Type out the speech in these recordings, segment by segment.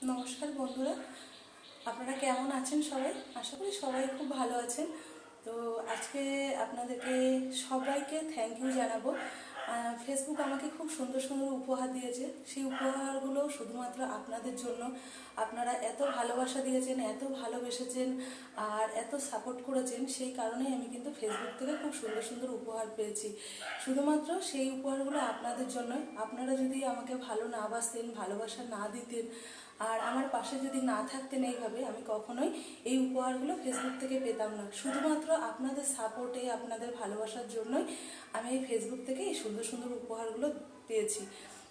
নমস্কার বন্ধুরা, আপনারা কেমন আছেন সবাই? আশা করি সবাই খুব ভালো আছেন। তো আজকে আপনাদেরকে সবাইকে থ্যাংক ইউ জানাবো। ফেসবুক আমাকে খুব সুন্দর সুন্দর উপহার দিয়েছে। সেই উপহারগুলো শুধুমাত্র আপনাদের জন্য। আপনারা এত ভালোবাসা দিয়েছেন, এত ভালোবেসেছেন আর এত সাপোর্ট করেছেন, সেই কারণেই আমি কিন্তু ফেসবুক থেকে খুব সুন্দর সুন্দর উপহার পেয়েছি। শুধুমাত্র সেই উপহারগুলো আপনাদের জন্যই। আপনারা যদি আমাকে ভালো না বাসতেন, ভালোবাসা না দিতেন আর আমার পাশে যদি না থাকতেন এইভাবে, আমি কখনোই এই উপহারগুলো ফেসবুক থেকে পেতাম না। শুধুমাত্র আপনাদের সাপোর্টে, আপনাদের ভালোবাসার জন্যই আমি এই ফেসবুক থেকে এই সুন্দর সুন্দর উপহারগুলো পেয়েছি।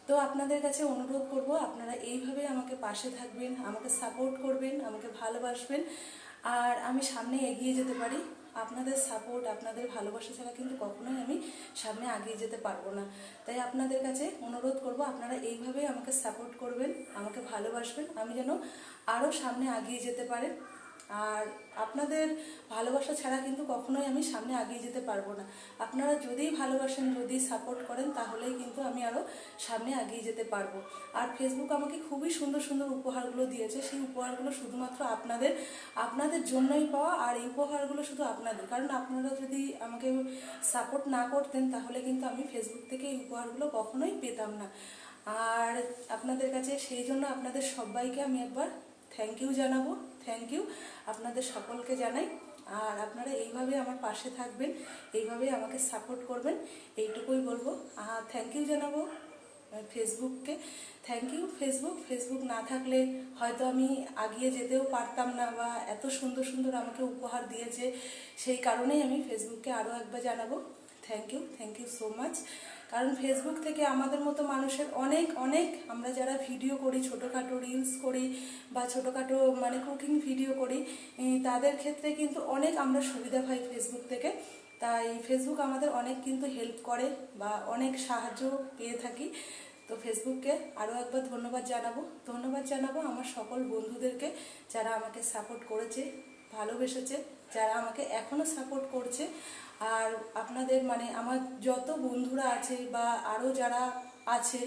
তো আপনাদের কাছে অনুরোধ করব, আপনারা এইভাবে আমাকে পাশে থাকবেন, আমাকে সাপোর্ট করবেন, আমাকে ভালোবাসবেন আর আমি সামনে এগিয়ে যেতে পারি। আপনাদের সাপোর্ট, আপনাদের ভালোবাসা ছাড়া কিন্তু কখনোই আমি সামনে এগিয়ে যেতে পারবো না। তাই আপনাদের কাছে অনুরোধ করব, আপনারা এইভাবেই আমাকে সাপোর্ট করবেন, আমাকে ভালোবাসবেন, আমি যেন আরও সামনে এগিয়ে যেতে পারেন। আর আপনাদের ভালোবাসা ছাড়া কিন্তু কখনোই আমি সামনে এগিয়ে যেতে পারবো না। আপনারা যদি ভালোবাসেন, যদি সাপোর্ট করেন, তাহলেই কিন্তু আমি আরও সামনে এগিয়ে যেতে পারবো। আর ফেসবুক আমাকে খুবই সুন্দর সুন্দর উপহারগুলো দিয়েছে। সেই উপহারগুলো শুধুমাত্র আপনাদের জন্যই পাওয়া। আর এই উপহারগুলো শুধু আপনাদের, কারণ আপনারা যদি আমাকে সাপোর্ট না করতেন তাহলে কিন্তু আমি ফেসবুক থেকে এই উপহারগুলো কখনোই পেতাম না। আর আপনাদের কাছে সেই জন্য আপনাদের সবাইকে আমি একবার থ্যাংক ইউ জানাবো। থ্যাংক ইউ আপনাদের সকলকে জানাই। আর আপনারা এইভাবে আমার পাশে থাকবেন, এইভাবে আমাকে সাপোর্ট করবেন, এইটুকুই বলবো। আর থ্যাংক ইউ জানাবো ফেসবুককে। থ্যাংক ইউ ফেসবুক না থাকলে হয়তো আমি এগিয়ে যেতেও পারতাম না, বা এত সুন্দর সুন্দর আমাকে উপহার দিয়েছে, সেই কারণেই আমি ফেসবুককে আরও একবার জানাবো থ্যাংক ইউ সো মাচ। কারণ ফেসবুক থেকে আমাদের মতো মানুষের অনেক অনেক, আমরা যারা ভিডিও করি, ছোটোখাটো রিলস করি বা ছোটোখাটো মানে কুকিং ভিডিও করি, তাদের ক্ষেত্রে কিন্তু অনেক আমরা সুবিধা পাই ফেসবুক থেকে। তাই ফেসবুক আমাদের অনেক কিন্তু হেল্প করে বা অনেক সাহায্য পেয়ে থাকি। তো ফেসবুককে আরও একবার ধন্যবাদ জানাবো আমার সকল বন্ধুদেরকে, যারা আমাকে সাপোর্ট করেছে, ভালোবেসেছে, যারা আমাকে এখনও সাপোর্ট করছে। আর আপনাদের মানে আমার যত বন্ধুরা আছে বা আরও যারা আছে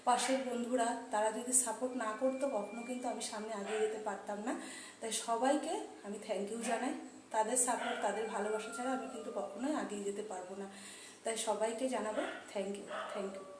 পাশের বন্ধুরা, তারা যদি সাপোর্ট না করতো কখনো কিন্তু আমি সামনে এগিয়ে যেতে পারতাম না। তাই সবাইকে আমি থ্যাংক ইউ জানাই। তাদের সাপোর্ট, তাদের ভালোবাসা ছাড়া আমি কিন্তু কখনোই এগিয়ে যেতে পারবো না। তাই সবাইকে জানাবো থ্যাংক ইউ।